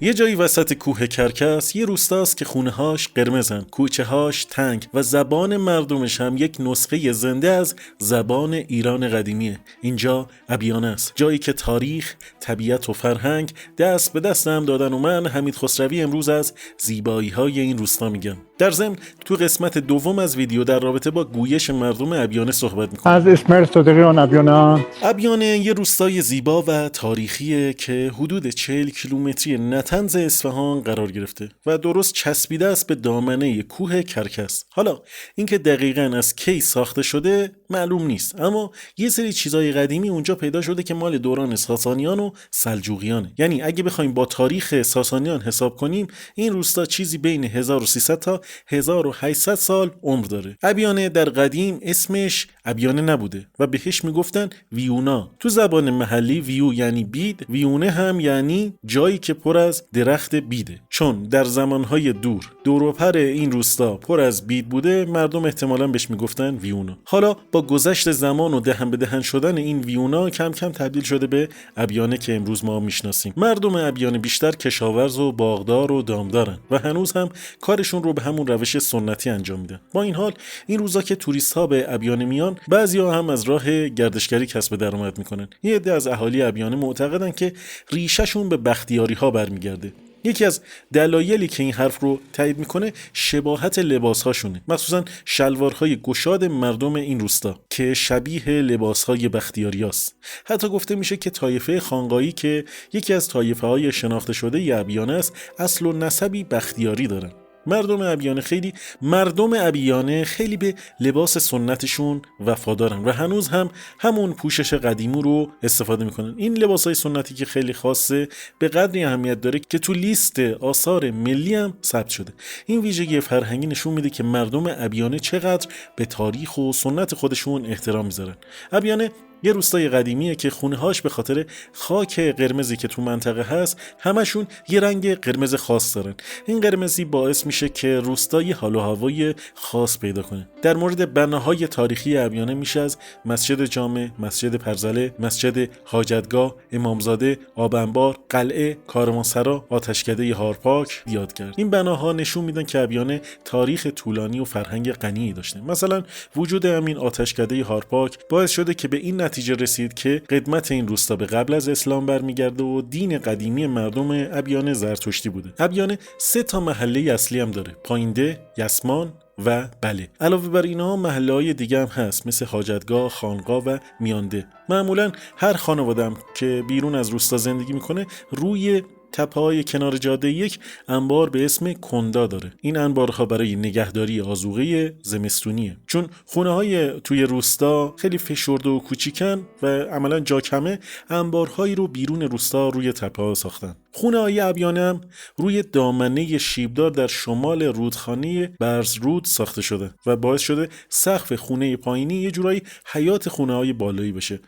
یه جایی وسط کوه کرکس یه روستاست که خونه‌هاش قرمزن، کوچه‌هاش تنگ و زبان مردمش هم یک نسخه زنده از زبان ایران قدیمیه. اینجا ابیانه است، جایی که تاریخ، طبیعت و فرهنگ دست به دست هم دادن و من حمید خسروی امروز از زیبایی‌های این روستا میگم. در ضمن تو قسمت دوم از ویدیو در رابطه با گویش مردم ابیانه صحبت میکنم. از اسماعیل صادقیان ابیانه. ابیانه یه روستای زیبا و تاریخیه که حدود 40 کیلومتری نطنز اصفهان قرار گرفته و درست چسبیده است به دامنه کوه کرکس. حالا اینکه دقیقاً از کی ساخته شده معلوم نیست، اما یه سری چیزای قدیمی اونجا پیدا شده که مال دوران ساسانیان و سلجوقیانه. یعنی اگه بخوایم با تاریخ ساسانیان حساب کنیم، این روستا چیزی بین 1300 تا 1800 سال عمر داره. ابیانه در قدیم اسمش ابیانه نبوده و بهش میگفتن ویونا. تو زبان محلی ویو یعنی بید، ویونه هم یعنی جایی که پر از درخت بیده. چون در زمانهای دور و پر این روستا پر از بید بوده، مردم احتمالاً بهش میگفتن ویونا. حالا با گذشت زمان و دهن به دهن شدن این ویونا کم کم تبدیل شده به ابیانه که امروز ما میشناسیم. مردم ابیانه بیشتر کشاورز و باغدار و دامدارن و هنوز هم کارشون رو به همون روش سنتی انجام میدن. با این حال این روزا که توریست ها به ابیانه میان، بعضیا هم از راه گردشگری کسب درآمد میکنن. یه عده از اهالی ابیانه معتقدن که ریشه‌شون به بختیاری ها برمیگرده. یکی از دلایلی که این حرف رو تایید میکنه شباهت لباسهاشونه، مخصوصا شلوارهای گشاد مردم این روستا که شبیه لباسهای بختیاریاست. حتی گفته میشه که طایفه خانقایی که یکی از طایفه‌های شناخته شده ابیانه است، اصل و نسبی بختیاری دارن. مردم ابیانه خیلی به لباس سنتشون وفادارن و هنوز هم همون پوشش قدیمی رو استفاده میکنن. این لباسای سنتی که خیلی خاصه به قدری اهمیت داره که تو لیست آثار ملی هم ثبت شده. این ویژگی فرهنگی نشون میده که مردم ابیانه چقدر به تاریخ و سنت خودشون احترام میذارن. ابیانه یه روستای قدیمیه که خونه‌هاش به خاطر خاک قرمزی که تو منطقه هست همشون یه رنگ قرمز خاص دارن. این قرمزی باعث میشه که روستا یه حال و هوای خاص پیدا کنه. در مورد بناهای تاریخی ابیانه میشه از مسجد جامع، مسجد پرزله، مسجد حاجتگاه، امامزاده، آب انبار، قلعه، کاروانسرا، آتشکده هارپاک یاد کرد. این بناها نشون میدن که ابیانه تاریخ طولانی و فرهنگ غنی داشته. مثلا وجود همین آتشکده هارپاک باعث شده که به این نتیجه رسید که قدمت این روستا به قبل از اسلام برمیگرده و دین قدیمی مردم ابیانه زرتشتی بوده. ابیانه 3 محله اصلی هم داره: پایینده، یسمان و بله. علاوه بر اینها محله‌های دیگه هم هست مثل حاجتگاه، خانقاه و میانده. معمولا هر خانواده‌ام که بیرون از روستا زندگی میکنه روی تپه‌های کنار جاده یک انبار به اسم کندا داره. این انبارها برای نگهداری آذوقه زمستونیه. چون خونه‌های توی روستا خیلی فشرده و کوچیکن و عملاً جا کمه، انبارهایی رو بیرون روستا روی تپه‌ها ساختن. خونه‌های ابیانه هم روی دامنه شیبدار در شمال رودخانه برزرود ساخته شده و باعث شده سقف خونه پایینی یه جورایی حیات خونه‌های بالایی بشه.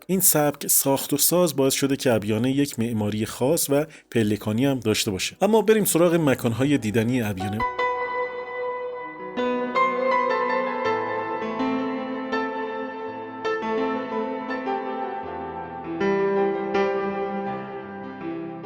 این سبک ساخت و ساز باعث شده که ابیانه یک معماری خاص و پلکانی هم داشته باشه. اما بریم سراغ مکان‌های دیدنی ابیانه.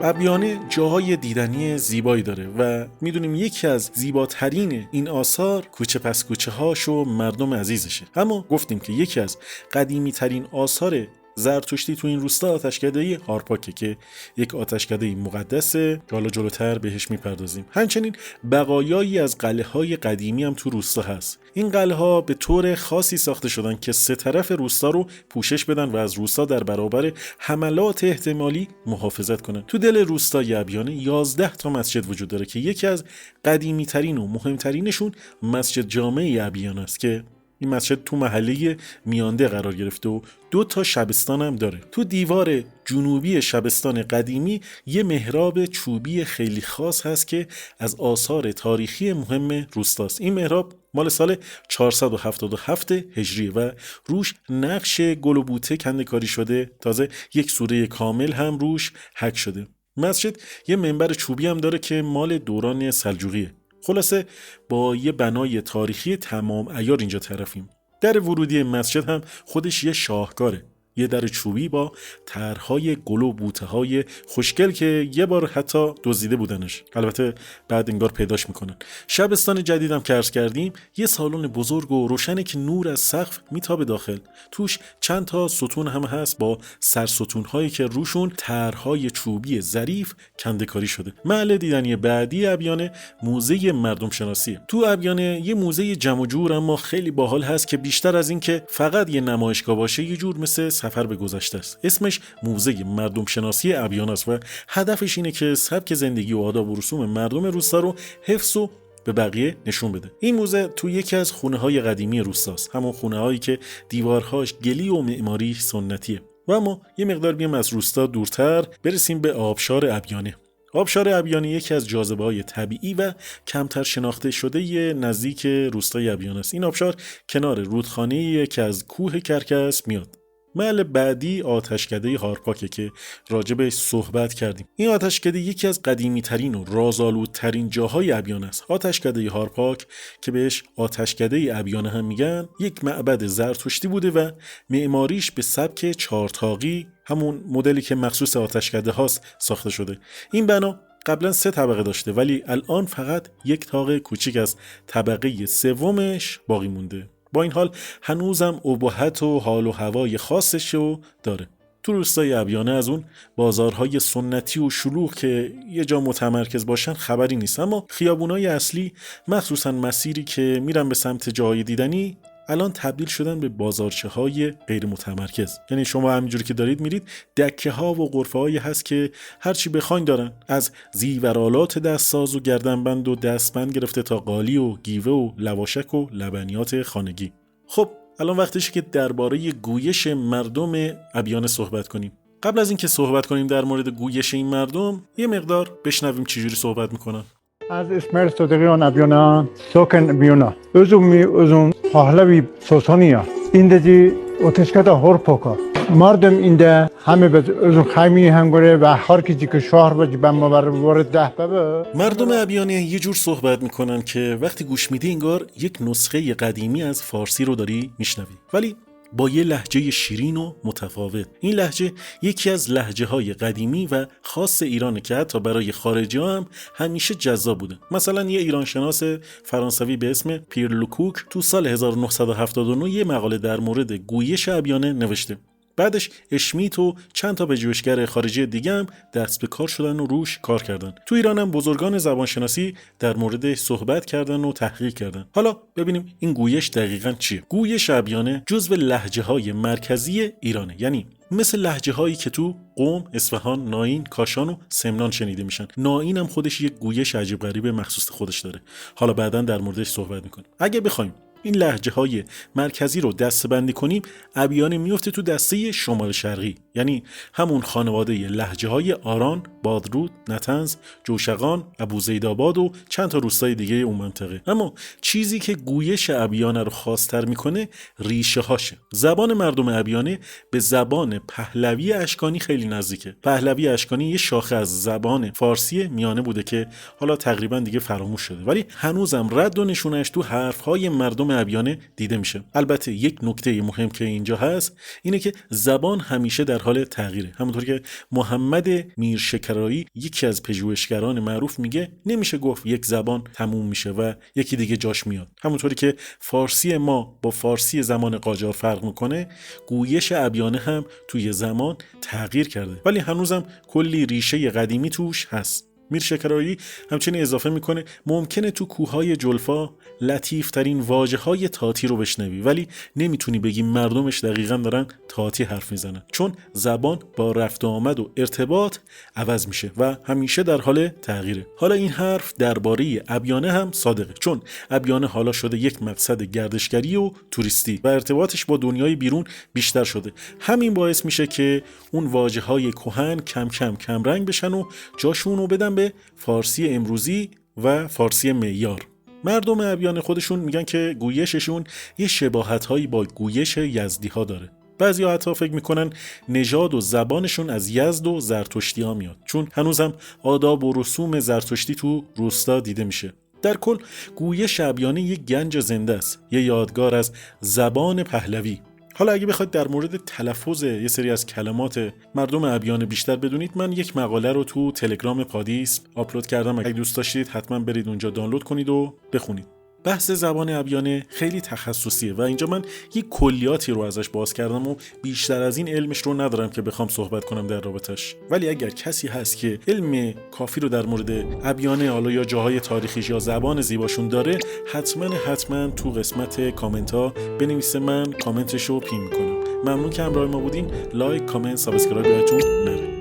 ابیانه جاهای دیدنی زیبایی داره و میدونیم یکی از زیباترین این آثار کوچه پس کوچه هاش و مردم عزیزشه. اما گفتیم که یکی از قدیمی ترین آثار زرتشتی تو این روستا آتشکده هارپاکه که یک آتشکده مقدسه. حالا جلوتر بهش میپردازیم. همچنین بقایایی از قلعه‌های قدیمی هم تو روستا هست. این قلعه‌ها به طور خاصی ساخته شدن که 3 طرف روستا رو پوشش بدن و از روستا در برابر حملات احتمالی محافظت کنن. تو دل روستای ابیانه 11 تا مسجد وجود داره که یکی از قدیمی ترین و مهمترینشون مسجد جامع ابیانه است که این مسجد تو محله میانده قرار گرفته و 2 تا شبستان هم داره. تو دیوار جنوبی شبستان قدیمی یه محراب چوبی خیلی خاص هست که از آثار تاریخی مهم روستاست. این محراب مال سال 477 هجری و روش نقش گل و بوته کنده کاری شده. تازه یک سوره کامل هم روش حک شده. مسجد یه منبر چوبی هم داره که مال دوران سلجوقیه. خلاصه با یه بنای تاریخی تمام عیار اینجا طرفیم. در ورودی مسجد هم خودش یه شاهکاره. یه در چوبی با طرحهای گل و بوته‌های خوشگل که یه بار حتی دزدیده بودنش. البته بعد انگار پیداش میکنن. شبستان جدیدم که عرض کردیم یه سالن بزرگ و روشنه که نور از سقف میتابه داخل. توش چند تا ستون هم هست با سرستون‌هایی که روشون طرحهای چوبی ظریف کنده‌کاری شده. محل دیدنی بعدی ابیان موزه مردم شناسیه. تو ابیان یه موزه جمع و جور اما خیلی باحال هست که بیشتر از این که فقط یه نمایشگاه باشه یه جور مثل سفر به گذشته است. اسمش موزه مردم شناسی ابیان است و هدفش اینه که سبک زندگی و آداب و رسوم مردم روستا رو حفظ و به بقیه نشون بده. این موزه تو یکی از خونه‌های قدیمی روستاست، همون خونه‌هایی که دیوارهاش گلی و معماری سنتیه. و اما یه مقدار بیام از روستا دورتر برسیم به آبشار ابیانه. آبشار ابیانه یکی از جاذبه‌های طبیعی و کمتر شناخته شده نزدیک روستای ابیان است. این آبشار کنار رودخانه‌ای که از کوه کرکس میاد. محل بعدی آتشکده هارپاکه که راجبش صحبت کردیم. این آتشکده یکی از قدیمی ترین و رازآلودترین جاهای ابیان است. آتشکده هارپاک که بهش آتشکده ابیانه هم میگن، یک معبد زرتشتی بوده و معماریش به سبک چهارتاقی، همون مدلی که مخصوص آتشکده هاست، ساخته شده. این بنا قبلا 3 طبقه داشته ولی الان فقط یک طاق کوچیک از طبقه سومش باقی مونده. با این حال هنوزم ابهت و حال و هوای خاصشو داره. تو روستای ابیانه از اون بازارهای سنتی و شلوغ که یه جا متمرکز باشن خبری نیست، اما خیابونای اصلی مخصوصا مسیری که میرن به سمت جای دیدنی الان تبدیل شدن به بازارچه های غیر متمرکز. یعنی شما همینجوری که دارید میرید دکه ها و غرفه هایی هست که هرچی بخواین دارن، از زیورالات دستساز و گردنبند و دستبند گرفته تا قالی و گیوه و لواشک و لبنیات خانگی. خب الان وقتشه که درباره گویش مردم ابیانه صحبت کنیم. قبل از اینکه صحبت کنیم در مورد گویش این مردم، یه مقدار بشنویم چجوری صحبت میکنن. از اسماعیل صادقیان ابیانا ساکن ابیانا özüm Pahlavi Sosaniya indeci ateşkada Horpoka مردم اینده همه به özüm خیمی هم گره و هر کسی که شهر بجی بم وارد ده بابه. مردم ابیانه یه جور صحبت میکنن که وقتی گوش میدی انگار یک نسخه قدیمی از فارسی رو داری میشنوی، ولی با یه لهجه شیرین و متفاوت. این لهجه یکی از لهجه‌های قدیمی و خاص ایرانه که حتی برای خارجی‌ها هم همیشه جذاب بوده. مثلا یه ایرانشناس فرانسوی به اسم پیر لوکوک تو سال 1979 یه مقاله در مورد گویش ابیانه نوشته. بعدش اشمیت و چند تا پژوهشگر خارجی دیگه هم دست به کار شدن و روش کار کردن. تو ایران هم بزرگان زبانشناسی در موردش صحبت کردن و تحقیق کردن. حالا ببینیم این گویش دقیقاً چیه. گویش ابیانه جزو لهجه‌های مرکزی ایرانه، یعنی مثل لهجه هایی که تو قم، اصفهان، ناین، کاشان و سمنان شنیده میشن. ناین هم خودش یک گویش عجیب غریب مخصوص خودش داره. حالا بعداً در موردش صحبت میکنیم. اگه بخوایم این لهجه های مرکزی رو دسته‌بندی کنیم، ابیانه میفته تو دسته شمال شرقی، یعنی همون خانواده لهجه های آران، بادرود، نطنز، جوشقان، ابوزیدآباد و چند تا روستای دیگه اون منطقه. اما چیزی که گویش ابیانه رو خاص‌تر میکنه ریشه هاشه. زبان مردم ابیانه به زبان پهلوی اشکانی خیلی نزدیکه. پهلوی اشکانی یه شاخه از زبان فارسی میانه بوده که حالا تقریبا دیگه فراموش شده، ولی هنوزم رد و نشونش تو حرف‌های مردم ابیانه دیده میشه. البته یک نکته مهم که اینجا هست اینه که زبان همیشه در حال تغییره. همونطور که محمد میرشکرایی یکی از پژوهشگران معروف میگه نمیشه گفت یک زبان تموم میشه و یکی دیگه جاش میاد. همونطوری که فارسی ما با فارسی زمان قاجار فرق میکنه، گویش ابیانه هم توی زمان تغییر کرده، ولی هنوزم کلی ریشه قدیمی توش هست. میرشکرایی همچنین اضافه میکنه ممکنه تو کوههای جلفا لطیف ترین واژه های تاتی رو بشنوی، ولی نمیتونی بگی مردمش دقیقاً دارن تاتی حرف میزنن، چون زبان با رفت و آمد و ارتباط عوض میشه و همیشه در حال تغییره. حالا این حرف درباره ابیانه هم صادقه، چون ابیانه حالا شده یک مقصد گردشگری و توریستی و ارتباطش با دنیای بیرون بیشتر شده. همین باعث میشه که اون واژه های کهن کم کم کم رنگ بشن و جاشون رو بدن به فارسی امروزی و فارسی معیار. مردم ابیانه خودشون میگن که گویششون یه شباهت‌هایی با گویش یزدی‌ها داره. بعضیا حتی فکر میکنن نژاد و زبانشون از یزد و زرتشتی ها میاد، چون هنوزم آداب و رسوم زرتشتی تو روستا دیده میشه. در کل گویش ابیانه یه گنج زنده است، یه یادگار از زبان پهلوی. حالا اگه بخواید در مورد تلفظ یه سری از کلمات مردم ابیان بیشتر بدونید، من یک مقاله رو تو تلگرام پادیس آپلود کردم. اگه دوست داشتید حتما برید اونجا دانلود کنید و بخونید. بحث زبان ابیانه خیلی تخصصیه و اینجا من یک کلیاتی رو ازش باز کردم و بیشتر از این علمش رو ندارم که بخوام صحبت کنم در رابطش. ولی اگر کسی هست که علم کافی رو در مورد ابیانه، حالا یا جاهای تاریخیش یا زبان زیباشون داره، حتما تو قسمت کامنت ها بنویسه، من کامنتش رو پین میکنم. ممنون که همراه ما بودین. لایک، کامنت، سابسکرایب یادتون نره.